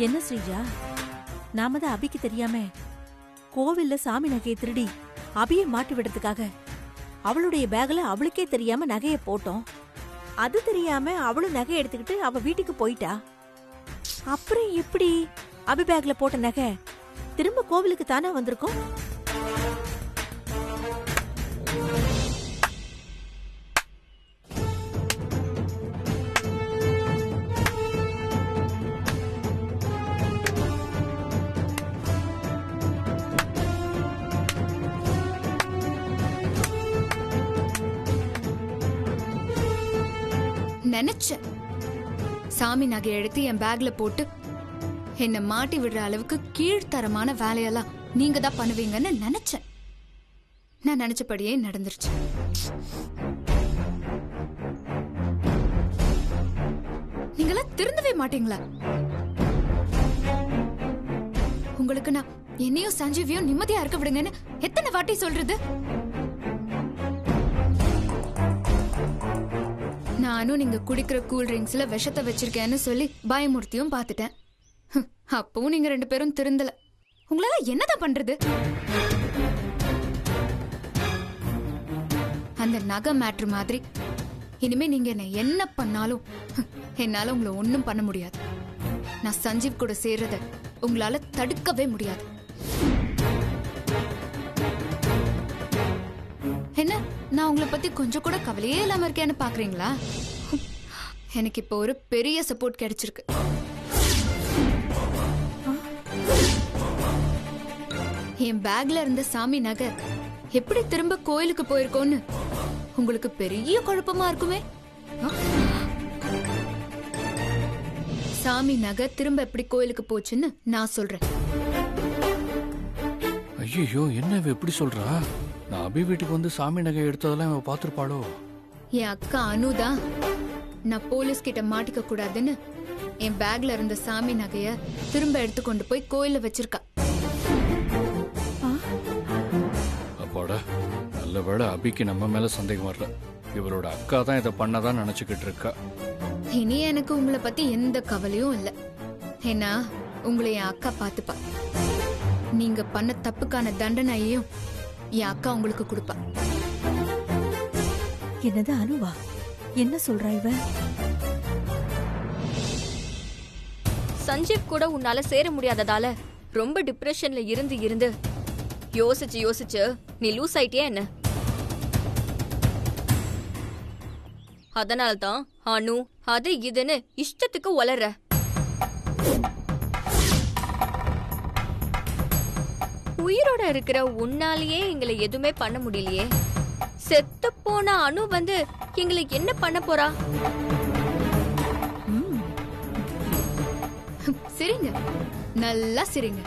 என்ன ஸ்ரீஜா, நாம தான் அபிக்கு தெரியாம கோவில்ல சாமி நகையை திருடி அபியை மாட்டி விடுறதுக்காக அவளுடைய பேக்ல அவளுக்கே தெரியாம நகையை போட்டோம். அது தெரியாம அவளும் நகை எடுத்துக்கிட்டு அவ வீட்டுக்கு போயிட்டா. அப்புறம் எப்படி அபி பேக்ல போட்ட நகை திரும்ப கோவிலுக்கு தானே வந்திருக்கும்? நினைச்சேன் சாமி நகை எடுத்து என் பேக்ல போட்டு என்ன மாட்டி விடுற அளவுக்கு கீழ்த்தரமான வேலையெல்லாம் நீங்க தான் பண்ணுவீங்கன்னு நினைச்சேன். நான் நினைச்சபடியே நடந்துருச்சு. நீங்களாம் திருந்தவே மாட்டீங்களா? உங்களுக்கு நான் என்னையும் சஞ்சீவியும் நிம்மதியா இருக்க விடுங்கன்னு எத்தனை வாட்டி சொல்றது? நானும் நீங்க குடிக்கிற கூல் ட்ரிங்க்ஸ்ல விஷத்தை வச்சிருக்கேன்னு சொல்லி பயமுறுத்தியும் பாத்துட்டேன். அப்பவும் நீங்க 2 பேரும் திருந்தல. உங்களால என்னதான் பண்றது? அந்த நகை மேட்ரு மாதிரி இனிமே நீங்க என்ன பண்ணாலும் என்னால உங்களை ஒண்ணும் பண்ண முடியாது. நான் சஞ்சீவ் கூட சேர்றத உங்களால தடுக்கவே முடியாது. என்ன, நான் உங்களை பத்தி கொஞ்சம் கூட கவலையே இல்லாம இருக்கேன்னு பாக்குறீங்களா? எனக்கு இப்போ ஒரு பெரிய சப்போர்ட் கிடைச்சிருக்கு. என் பேக்ல இருந்த சாமி நகை எப்படி திரும்ப கோயிலுக்கு போயிருக்கோன்னு உங்களுக்கு பெரிய குழப்பமா இருக்குமே. சாமி நகை திரும்ப எப்படி கோயிலுக்கு போச்சுன்னு நான் சொல்றேன். ஐயோ, என்ன எப்படி சொல்றா? நான் அபி வீட்டுக்கு வந்து சாமி நகை எடுத்ததெல்லாம் இவ பாத்துருப்பாளோ? என் அக்கா அனுதான் நான் போலீஸ் கிட்ட மாட்டிக்க கூடாதுன்னு என் பேக்ல இருந்த சாமி நகைய திரும்ப எடுத்து கொண்டு போய் கோயில வச்சிருக்கா. அப்பாடா, நல்ல வேளை அபிக்கு நம்ம மேல சந்தேகம் வரல. இவரோட அக்கா தான் இதை பண்ணதான் நினைச்சுக்கிட்டு இருக்கா. இனி எனக்கு உங்களை பத்தி எந்த கவலையும் இல்ல. ஏன்னா உங்களை என் அக்கா பாத்துப்பா. நீங்க பண்ண தப்புக்கான தண்டனையையும் என் அக்கா உங்களுக்கு கொடுப்பா. என்னது அனுவா? என்ன சொல்றா இவ? சஞ்சீவ் கூட உன்னால சேர முடியாததால ரொம்ப டிப்ரெஷன்ல இருந்து யோசிச்சு நீ லூஸ் ஆயிட்டியா என்ன? அதனால்தான் அனு அது இதுன்னு இஷ்டத்துக்கு வளர்ற. உயிரோட இருக்கிற உன்னாலேயே எங்களை எதுவுமே பண்ண முடியலையே. செத்து போன அனு வந்து எங்களை என்ன பண்ண போறா? சிரிங்க, நல்லா சிரிங்க.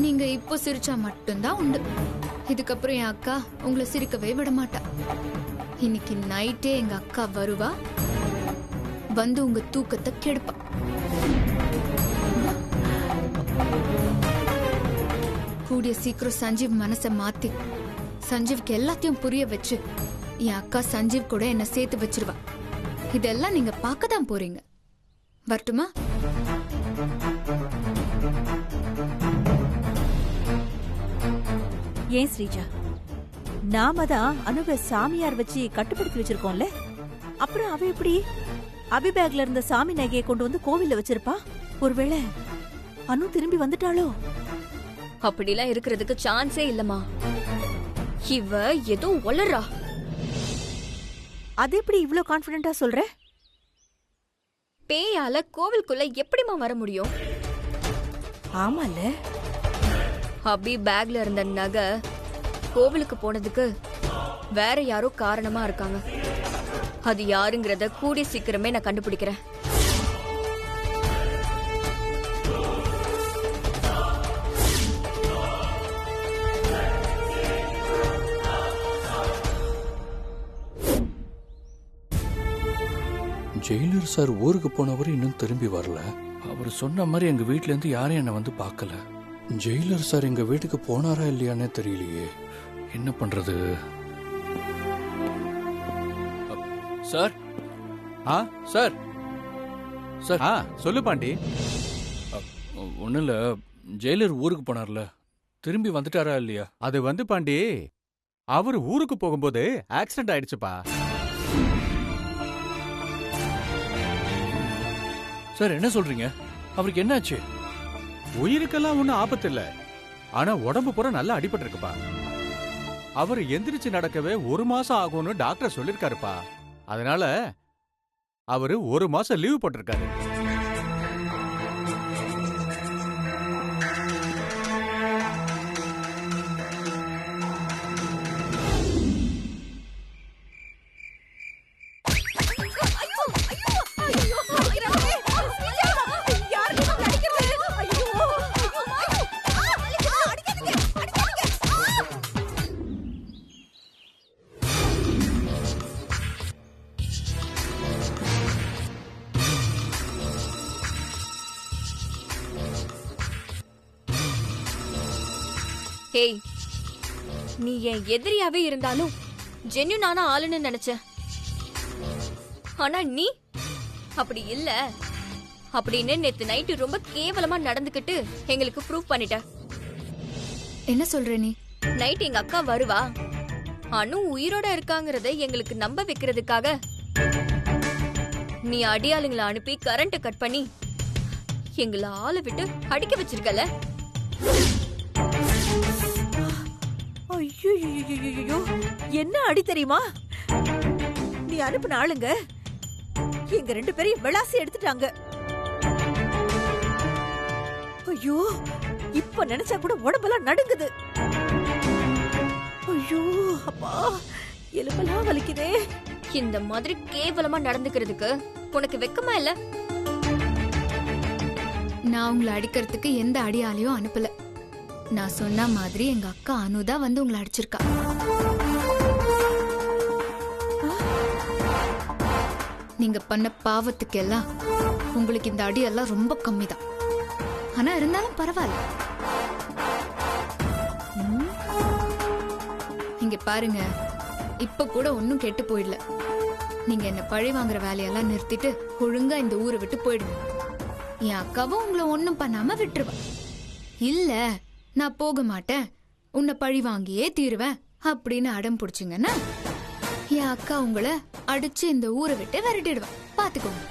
நீங்க இப்போ சிரிச்சா மட்டும்தான் உண்டு. இதுக்கப்புறம் என் அக்கா உங்களை சிரிக்கவே விட மாட்டா. இன்னைக்கு நைட்டே எங்க அக்கா வருவா, வந்து உங்க தூக்கத்தை கெடுப்பா. கூடிய சீக்கிரம் சஞ்சீவ் மனசை மாத்தி சஞ்சீவ்க்கு எல்லாத்தையும் புரிய வச்சு என் அக்கா சஞ்சீவ் கூட என்ன சேர்த்து வச்சிருவா. இதெல்லாம் நீங்க பார்க்க தான் போறீங்க. வரட்டுமா? ஏன் ஸ்ரீஜா, நாம தான் அனுவ சாமியார் வச்சு கட்டுப்படுத்தி வச்சிருக்கோம்ல. அப்புறம் அவ எப்படி அபி பேக்ல இருந்த சாமி நகையை கொண்டு வந்து கோவில்ல வச்சிருப்பா? ஒருவேளை அனு திரும்பி வந்துட்டாளோ? அப்படிலாம் இருக்கிறதுக்கு சான்ஸே இல்லம்மா. இவ ஏதோ வளரா. அது எப்படி இவ்ளோ கான்ஃபிடென்ட்டா சொல்ற? பேயால கோவிலுக்குள்ள எப்படிமா வர முடியும்? ஆமால, அபி பேக்ல இருந்த நகை கோவிலுக்கு போனதுக்கு வேற யாரோ காரணமா இருக்காங்க. அது யாருங்கிறத கூடிய சீக்கிரமே நான் கண்டுபிடிக்கிறேன். ஜெயிலர் சார் ஊருக்கு போனவர் இன்னும் திரும்பி வரல. அவர் சொன்ன மாதிரி எங்க வீட்ல இருந்து யாரும் என்ன வந்து பார்க்கல. ஜெயிலர் சார் எங்க வீட்டுக்கு போனாரா இல்லையானே தெரியலையே. என்ன பண்றது? சார் சார் சொல்லு பாண்டி. ஒன்றும் இல்லை, ஜெயிலர் ஊருக்கு போனார்ல, திரும்பி வந்துட்டாரா இல்லையா? அது வந்து பாண்டி, அவரு ஊருக்கு போகும்போது ஆக்சிடென்ட் ஆயிடுச்சுப்பா. சார் என்ன சொல்றீங்க? அவருக்கு என்னாச்சு? உயிருக்கெல்லாம் ஒன்னும் ஆபத்து இல்ல, ஆனா உடம்பு பூரா நல்லா அடிபட்டு இருக்குப்பா. அவர் எந்திரிச்சு நடக்கவே 1 மாசம் ஆகும்னு டாக்டர் சொல்லிருக்காருப்பா. அதனால அவரு 1 மாசம் லீவ் போட்டிருக்காரு. ஹேய், நீ என் எதிரியாவே இருந்தாலும் ஜென்யூனான ஆளுன்னு நினைச்ச. ஆனா நீ அப்படி இல்ல அப்படின்னு நேத்து நைட்டு ரொம்ப கேவலமா நடந்துக்கிட்டு எங்களுக்கு ப்ரூவ் பண்ணிட்ட. என்ன சொல்ற நீ? நைட் எங்க அக்கா வருவா, அனு உயிரோட இருக்காங்கறத எங்களுக்கு நம்ப வைக்கிறதுக்காக நீ அடியாளுங்களை அனுப்பி கரண்ட் கட் பண்ணி எங்களை ஆளை விட்டு அடிக்க வச்சிருக்கல. ஐயோ, என்ன அடி தெரியுமா? நீ அனுப்பின ஆளுங்க எங்க 2 பேரையும் விளாசி எடுத்துட்டாங்க. ஐயோ, இப்ப நினைச்சா கூட உடம்பெல்லாம் நடுங்குது. ஐயோ அப்பா, எலும்பெல்லாம் வலிக்குதே. இந்த மாதிரி கேவலமா நடந்துக்கிறதுக்கு உனக்கு வெக்கமா இல்ல? நான் உங்களை அடிக்கிறதுக்கு எந்த அடியாலையும் அனுப்பல. நான் சொன்ன மாதிரி எங்க அக்கா அனுதா வந்து உங்களை அடிச்சிருக்கா. நீங்க பண்ண பாவத்துக்கு எல்லாம் உங்களுக்கு இந்த அடியெல்லாம் ரொம்ப கம்மி தான். ஆனா இருந்தாலும் பரவாயில்ல. இங்க பாருங்க, இப்ப கூட ஒன்னும் கெட்டு போயிடல. நீங்க என்ன பழி வாங்குற வேலையெல்லாம் நிறுத்திட்டு ஒழுங்கா இந்த ஊரை விட்டு போயிடுங்க. என் அக்காவும் உங்களை ஒன்னும் பண்ணாம விட்டுருவா. இல்ல நான் போக மாட்டேன், உன்னை பழி வாங்கியே தீருவேன் அப்படின்னு அடம் பிடிச்சிங்கன்னா என் அக்கா உங்களை அடிச்சு இந்த ஊரை விட்டு விரட்டிடுவா. பாத்துக்கோங்க.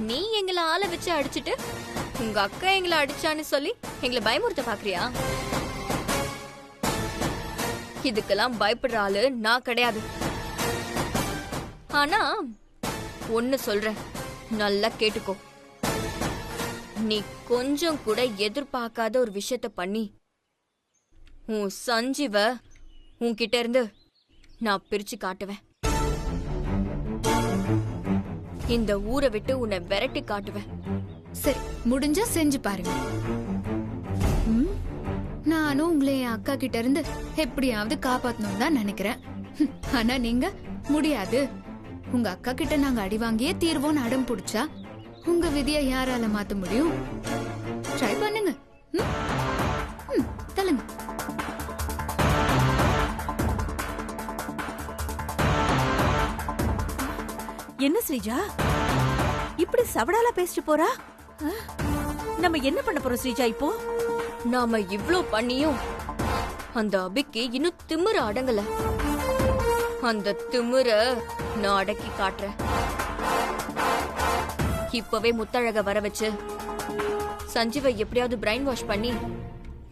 நீ எங்களை ஆளை வச்சு அடிச்சுட்டு உங்க அக்கா எங்களை அடிச்சான்னு சொல்லி எங்களை பயமுறுத்த பாக்குறியா? இதுக்கெல்லாம் பயப்படுற ஆளு நான் கிடையாது. ஆனா ஒன்னு சொல்றேன், நல்லா கேட்டுக்கோ. நீ கொஞ்சம் கூட எதிர்பார்க்காத ஒரு விஷயத்த பண்ணி உன் சஞ்சீவ உன்கிட்ட இருந்து நான் பிரிச்சு காட்டுவேன். இந்த ஊரை விட்டு உன்னை விரட்டி காட்டுவேன். சரி, முடிஞ்சா செஞ்சு பாருங்க. நானும் உங்களை என் அக்கா கிட்ட இருந்து எப்படியாவது காப்பாத்தணும் தான் நினைக்கிறேன். ஆனா நீங்க முடியாது, உங்க அக்கா கிட்ட நாங்க அடி வாங்கியே தீர்வோன்னு அடம் பிடிச்சா உங்க விதியை யாரால மாத்த முடியும்? ட்ரை பண்ணுங்க. தள்ளுங்க. என்ன ஸ்ரீஜா, இப்படி சவடாலா பேசிட்டு போறா? நம்ம என்ன பண்ண போறோம் ஸ்ரீஜா இப்போ? நாம இவ்ளோ பண்ணியும் அந்த அபிக்கு இன்னும் திமிர அடங்கல. அந்த திமிர நான் அடக்கி காட்டுறேன். இப்பவே முத்தழக வர வச்சு சஞ்சீவை எப்படியாவது பிரைன் வாஷ் பண்ணி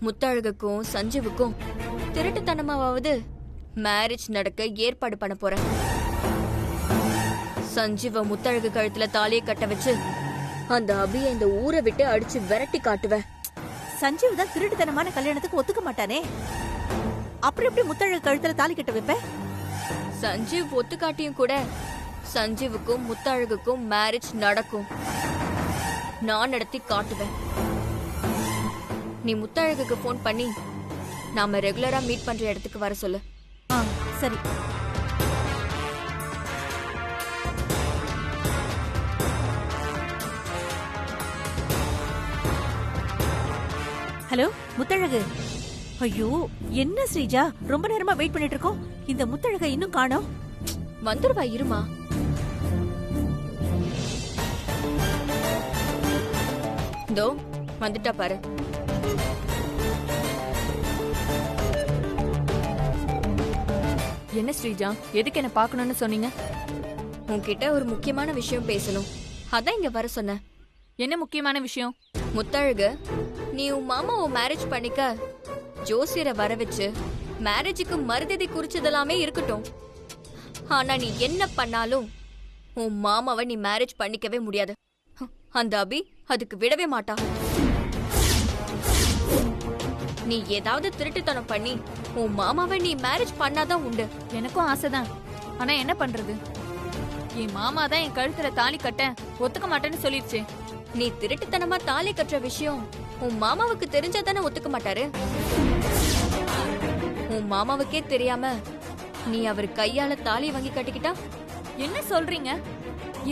முத்தழகுக்கும் சஞ்சீவுக்கும் திருட்டுத்தனமாவது மேரேஜ் நடக்க ஏற்பாடு பண்ண போறேன். சஞ்சீவ முத்தழகு கழுத்துல தாலியை கட்ட வச்சு அந்த அபியை இந்த ஊரை விட்டு அடிச்சு விரட்டி காட்டுவேன். சஞ்சீவ் தான் திருட்டுத்தனமான கல்யாணத்துக்கு ஒத்துக்க மாட்டானே, அப்புறம் எப்படி முத்தழகு கழுத்துல தாலி கட்ட வைப்ப? சஞ்சீவ் ஒத்துக்காட்டியும் கூட சஞ்சீவுக்கும் முத்தழகுக்கும் மேரேஜ் நடக்கும். நான் நடத்தி காட்டுவேன். நீ முத்தழகுக்கு போன் பண்ணி நாம ரெகுலரா மீட் பண்ற இடத்துக்கு வர சொல்லு. சரி. ஹலோ முத்தழகு. ஐயோ என்ன ஸ்ரீஜா, ரொம்ப நேரமா வெயிட் பண்ணிட்டு இருக்கோம். இந்த முத்தழக இன்னும் காணோம். வந்துருவா, இருமா. இதோ வந்துட்டா பாரு. என்ன ஸ்ரீஜா, எதுக்கு என்ன பார்க்கணும்னு சொன்னீங்க? உன்கிட்ட ஒரு முக்கியமான விஷயம் பேசணும், அதான் இங்க வர சொன்னேன். என்ன முக்கியமான விஷயம்? முத்தழகு, நீ உன் மாமாவை மேரேஜ் பண்ணிக்க ஜோசியரை வர வச்சு மேரேஜுக்கு மறுதிதி குறிச்சதெல்லாமே இருக்கட்டும். ஆனா நீ என்ன பண்ணாலும் உன் மாமாவை நீ மேரேஜ் பண்ணிக்கவே முடியாது. அந்த அபி அதுக்கு விடவே மாட்டா. நீ ஏதாவது திருட்டுத்தனம் பண்ணி உன் மாமாவை நீ மேரேஜ் பண்ணாதான் உண்டு. எனக்கும் ஆசைதான், ஆனா என்ன பண்றது? என் மாமா தான் என் கழுத்துல தாலி கட்ட ஒத்துக்க மாட்டேன்னு சொல்லிடுச்சே. நீ திருட்டுத்தனமா தாலி கட்டுற விஷயம் உன் மாமாவுக்கு தெரிஞ்சாதானே ஒத்துக்க மாட்டாரு. உன் மாமாவுக்கே தெரியாம நீ அவர் கையால தாலி வாங்கி கட்டிக்கிட்டா? என்ன சொல்றீங்க?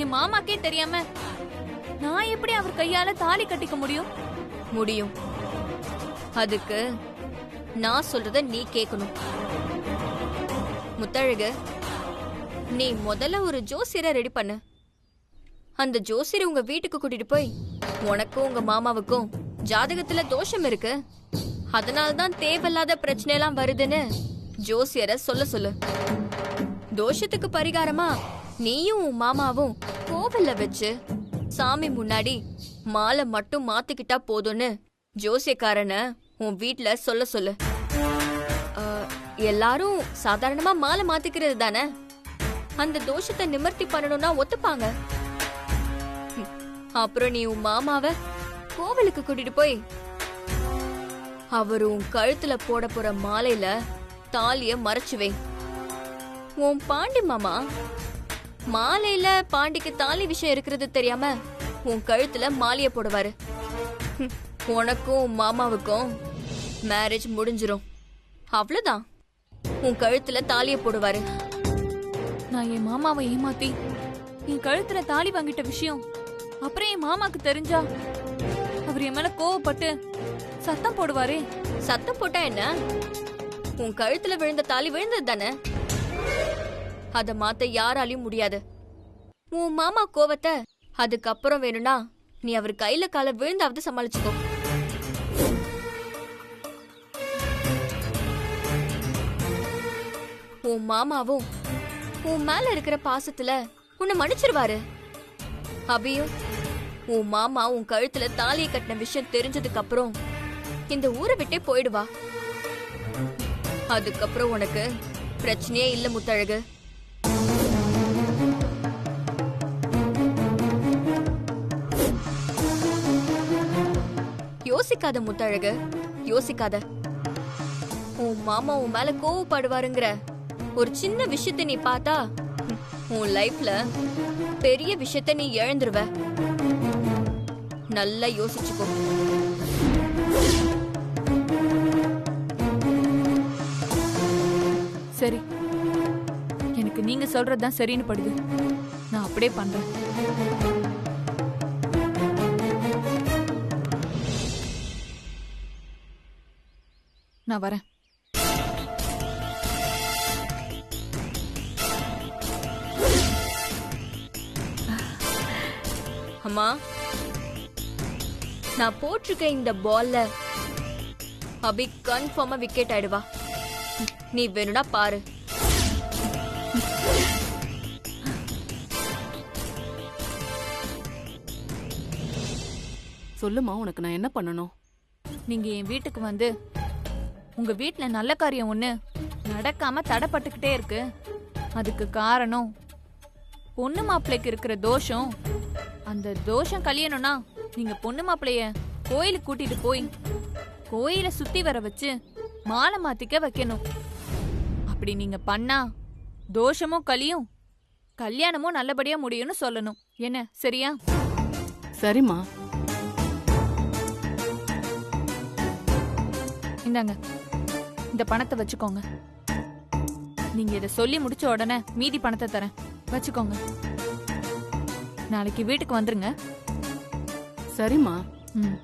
என் மாமாக்கே தெரியாம நான் எப்படி அவர் கையால தாலி கட்டிக்க முடியும்? முடியும். அதுக்கு நான் சொல்றத நீ கேட்கணும். முத்தழகு, நீ முதல்ல ஒரு ஜோசியரை ரெடி பண்ணு. அந்த ஜோசியரை உங்க வீட்டுக்கு கூட்டிட்டு போய் உனக்கும் உங்க மாமாவுக்கும் ஜாதகத்துல தோஷம் இருக்கு, அதனால்தான் தேவையில்லாத பிரச்சனை எல்லாம் வருதுன்னு ஜோசியரை சொல்ல சொல்லு. தோஷத்துக்கு பரிகாரமா நீயும் உன் மாமாவும் கோவில்ல வச்சு சாமி முன்னாடி மாலை மட்டும் மாத்திக்கிட்டா போதும்னு ஜோசியக்காரனை உன் வீட்ல சொல்ல சொல்லு. எல்லாரும் சாதாரணமா மாலை மாத்திக்கிறது தானே, அந்த தோஷத்தை நிவர்த்தி பண்ணணும்னா ஒத்துப்பாங்க. அப்புறம் நீ உன் மாமாவை கோவிலுக்கு கூட்டிட்டு போய் அவரு உன் கழுத்துல போட போற மாலையில தாலிய மறைச்சுவே. உன் பாண்டி மாமா மாலையில பாண்டிக்கு தாலி விஷயம் இருக்கிறது தெரியாம உன் கழுத்துல மாலைய போடுவாரு. உனக்கும் உன் மாமாவுக்கும் மேரேஜ் முடிஞ்சிரும். அவ்வளவுதான், உன் கழுத்துல தாலிய போடுவாரு. நான் என் மாமாவை ஏமாத்தி என் கழுத்துல தாலி வாங்கிட்ட விஷயம் அப்புறம் என் மாமாக்கு தெரிஞ்சா அவர் என் மேல கோவப்பட்டு சத்தம் போடுவாரே. சத்தம் போட்டா என்ன? உன் கழுத்துல விழுந்த தாலி விழுந்தது தானே, அத மாத்த யாராலையும் முடியாது. உன் மாமா கோவத்தை அதுக்கப்புறம் வேணும்னா நீ அவர் கையில கால விழுந்தாவது சமாளிச்சுக்கோ. உன் மாமாவும் உன் மேல இருக்கிற பாசத்துல உன்னை மன்னிச்சிருவாரு. அபியும் உன் மாமா உன் கழுத்துல தாலியை கட்டின விஷயம் தெரிஞ்சதுக்கு அப்புறம் இந்த ஊரை விட்டே போயிடுவா. அதுக்கப்புறம் உனக்கு பிரச்சனையே இல்ல முத்தழகு. யோசிக்காத முத்தழகு, யோசிக்காத. உன் மாமா உன் மேல கோவப்படுவாருங்கிற ஒரு சின்ன விஷயத்தை நீ பார்த்தா உன் லைஃப்ல பெரிய விஷயத்தை நீ இழந்துருவ. நல்லா யோசிச்சுக்கோ. சரி, எனக்கு நீங்க சொல்றதுதான் சரின்னு படுது. நான் அப்படியே பண்றேன். நான் வரேன். அம்மா, நான் போட்டிருக்க இந்த பால்ல அபி கன்ஃபார்மா விக்கெட் ஆயிடுவா. நீ வேணும்னா பாரு. சொல்லுமா, உனக்கு நான் என்ன பண்ணணும்? நீங்க என் வீட்டுக்கு வந்து உங்க வீட்ல நல்ல காரியம் ஒண்ணு நடக்காம தடைப்பட்டுக்கிட்டே இருக்கு. அதுக்கு காரணம் பொண்ணு மாப்பிள்ளைக்கு இருக்கிற தோஷம். அந்த தோஷம் கழியணும்னா நீங்க பொண்ணு மாப்பிள்ளைய கோயிலுக்கு கூட்டிட்டு போய் கோயிலை சுத்தி வர வச்சு மாலை மாத்திக்க வைக்கணும். அப்படி நீங்க பண்ணா தோஷமும் கழியும், கல்யாணமும் நல்லபடியா முடியும்னு சொல்லணும். என்ன, சரியா? சரிம்மா. இந்தாங்க, இந்த பணத்தை வச்சுக்கோங்க. நீங்க இதை சொல்லி முடிச்ச உடனே மீதி பணத்தை தரேன், வச்சுக்கோங்க. நாளைக்கு வீட்டுக்கு வந்துருங்க. சரிம்மா. ம்.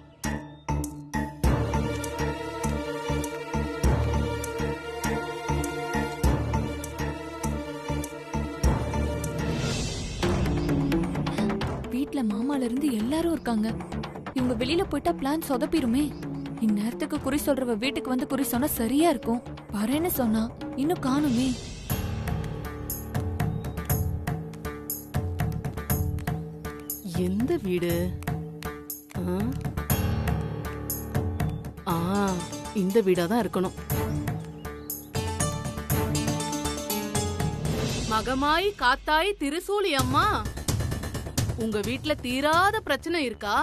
வீட்ல மாமால இருந்து எல்லாரும் இருக்காங்க. இவங்க வெளியில போயிட்டா பிளான் சொதப்பிருமே. இந்நேரத்துக்கு குறி சொல்றவ வீட்டுக்கு வந்து குறி சொன்னா சரியா இருக்கும். வரேன்னு சொன்னா இன்னும் காணுமே. எந்த வீடு? இந்த வீடாதான் இருக்கணும். மகமாய் காத்தாய் திருசூலி அம்மா, உங்க வீட்ல தீராத பிரச்சனை இருக்கா?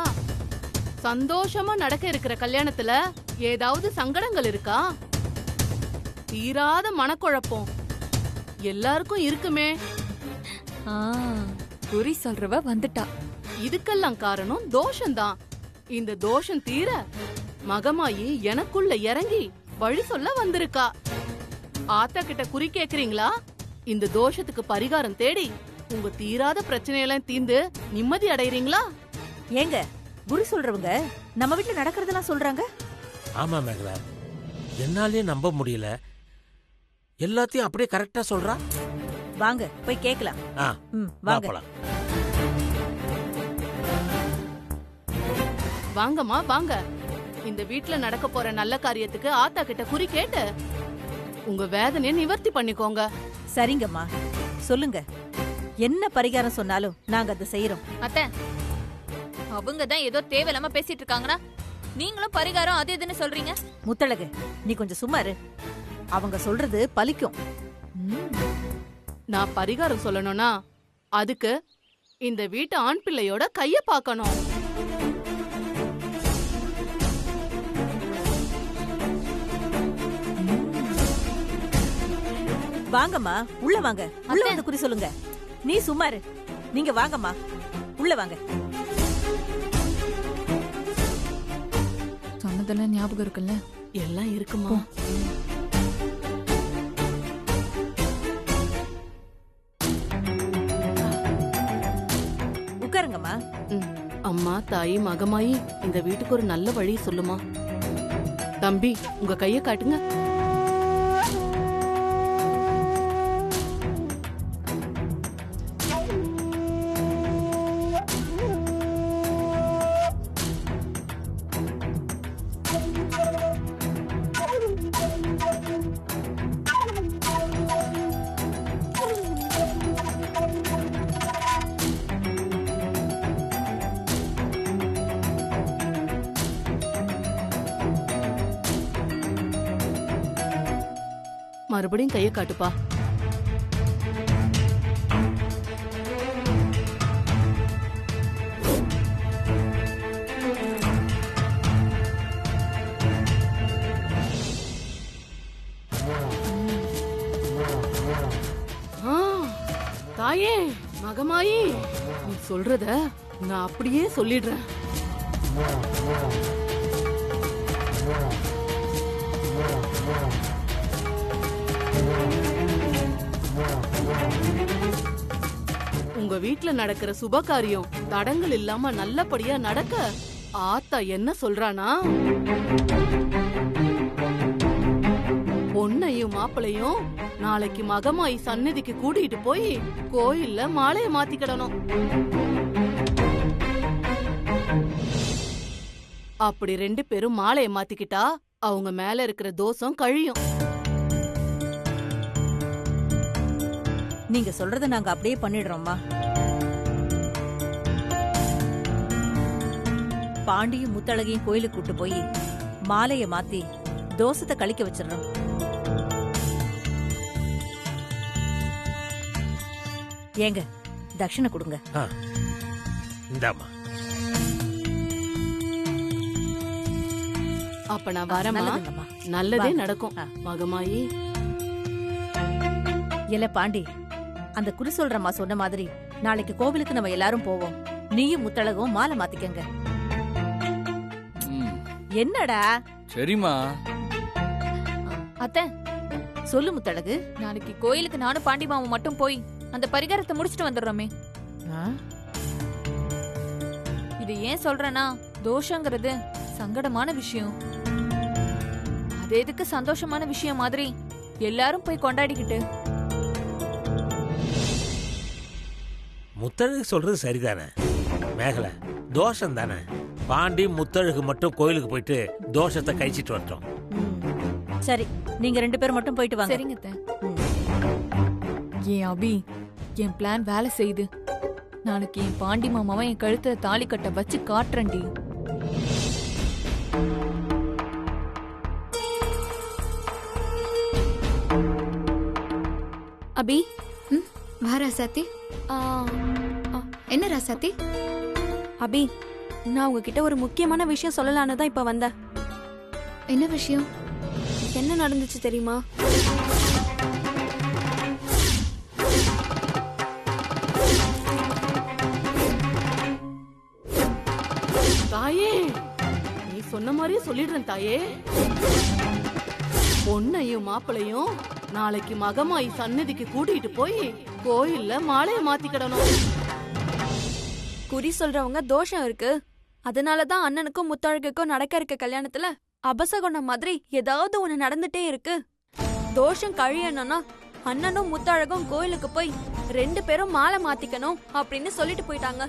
சந்தோஷமா நடக்க இருக்கிற கல்யாணத்துல ஏதாவது சங்கடங்கள் இருக்கா? தீராத மனக்குழப்பம் எல்லாருக்கும் இருக்குமே. குறி சொல்றவ வந்துட்டா. இதுக்கெல்லாம் காரணம் தோஷம்தான். இந்த தோஷம் தீர மகமாயி எனக்குள்ள இறங்கி வழி சொல்ல வந்திருக்கா. ஆத்தா கிட்ட குறி கேக்குறீங்களா? இந்த தோஷத்துக்கு பரிகாரம் தேடி உங்க தீராத பிரச்சனையெல்லாம் தீர்ந்து நிம்மதி அடைறீங்களா? ஏங்க குறி சொல்றவங்க நம்ம வீட்டுல நடக்கிறதெல்லாம் சொல்றாங்க? ஆமா மேகலா, என்னாலே நம்ப முடியல. எல்லாத்தையும் அப்படியே கரெக்டா சொல்றா. வாங்க போய் கேக்கலாம். வாங்க. வாங்கம்மா வாங்க. இந்த வீட்ல நடக்க போற நல்ல காரியத்துக்கு ஆத்தா கிட்ட குறி கேட்டு உங்க வேதனையை நிவர்த்தி பண்ணிக்கோங்க. சரிங்கம்மா, சொல்லுங்க. என்ன பரிகாரம் சொன்னாலும் நாங்க அதை செய்யறோம். அத்தை, அவங்க தான் ஏதோ தேவையில்லாம பேசிட்டு இருக்காங்கன்னா நீங்களும் பரிகாரம் அது இதுன்னு சொல்றீங்க. முத்தழகு, நீ கொஞ்சம் சும்மா இரு. அவங்க சொல்றது பலிக்கும். நான் பரிகாரம் சொல்லணும்னா அதுக்கு இந்த வீட்டு ஆண் பிள்ளையோட கைய பார்க்கணும். வாங்கம்மா, உள்ள வாங்க. உள்ள வந்து குறி சொல்லுங்க. நீ சும்மா இரு. நீங்க வாங்கம்மா, உள்ள வாங்க. சொன்னதெல்லாம் ஞாபகம் இருக்குல்ல? எல்லாம் இருக்குமா? உட்காருங்கம்மா. அம்மா, தாயி, மகமாயி, இந்த வீட்டுக்கு ஒரு நல்ல வழி சொல்லுமா. தம்பி, உங்க கைய காட்டுங்க. மறுபடியும் கைய காட்டுப்பா. தாயே, மகமாயி, நீ சொல்றத நான் அப்படியே சொல்லிடுறேன். உங்க வீட்ல நடக்கிற சுப காரியம் தடங்கள் இல்லாம நல்லபடியா நடக்க ஆத்தா என்ன சொல்றானா, பொண்ணையும் மாப்பிளையும் நாளைக்கு மகமாயி சன்னதிக்கு கூட்டிட்டு போய் கோயில்ல மாலைய மாத்திக்கிடணும். அப்படி 2 பேரும் மாலைய மாத்திக்கிட்டா அவங்க மேல இருக்கிற தோஷம் கழியும். நீங்க சொல்றத நாங்க அப்படியே பண்ணிடுறோம்மா. பாண்டியும் முத்தழகையும் கோயிலுக்கு கூட்டு போய் மாலைய மாத்தி தோசத்தை கழிக்க வச்சிடறோம். ஏங்க, தட்சணை கொடுங்க. இந்தாமா. அப்ப நான் வரமா. நல்லதே நடக்கும் மகமாயி. இல்ல பாண்டி, அந்த குறி சொல்றம்மா சொன்ன மாதிரி நாளைக்கு கோவிலுக்கு நம்ம எல்லாரும் போவோம். நீயும் முத்தழகும் மாலை மாத்திக்கங்க. என்னடா? சரிம்மா. அத்தை, சொல்லு முத்தழகு. நாளைக்கு கோயிலுக்கு நானும் பாண்டி மாமா மட்டும் போய் அந்த பரிகாரத்தை முடிச்சிட்டு வந்துடுறோமே. இது ஏன் சொல்றேன்னா, தோஷங்கிறது சங்கடமான விஷயம். அது எதுக்கு சந்தோஷமான விஷயம் மாதிரி எல்லாரும் போய் கொண்டாடிக்கிட்டு. முத்தழகு சொல்றது சரிதானே மேகலை, தோஷம் தானே. பாண்டி முத்தழகு மட்டும் கோயிலுக்கு போயிட்டு தோஷத்தை கழிச்சிட்டு வரட்டும். சரி, நீங்க 2 பேரும் மட்டும் போயிட்டு வாங்க. சரிங்க அத்தை. ஏன் அபி, என் பிளான் வேலை செய்யுது. நாளைக்கு என் பாண்டி மாமாவை என் கழுத்துல தாலி கட்ட வச்சு காட்டுறேன்டி. அபி, வா ராசாத்தி. என்ன ராசாத்தி? அபி, நான் உங்ககிட்ட ஒரு முக்கியமான விஷயம் சொல்லலான்னு தான் இப்ப வந்தேன். என்ன விஷயம்? என்ன நடந்துச்சு தெரியுமா? தாயே, நீ சொன்ன மாதிரியே சொல்லிடுறேன் தாயே. பொண்ணையும் மாப்பிளையும் நாளைக்கு மகமாயி சன்னதிக்கு கூட்டிட்டு போய் கோயில்ல மாலைய மாத்திக்கிடணும். குறி சொல்றவங்க தோஷம் இருக்கு, அதனாலதான் அண்ணனுக்கும் முத்தழகுக்கும் நடக்க இருக்க கல்யாணத்துல அபசகுணம் மாதிரி ஏதாவது ஒண்ணு நடந்துட்டே இருக்கு. தோஷம் கழியணும்னா அண்ணனும் முத்தழகும் கோயிலுக்கு போய் 2 பேரும் மாலை மாத்திக்கணும் அப்படின்னு சொல்லிட்டு போயிட்டாங்க.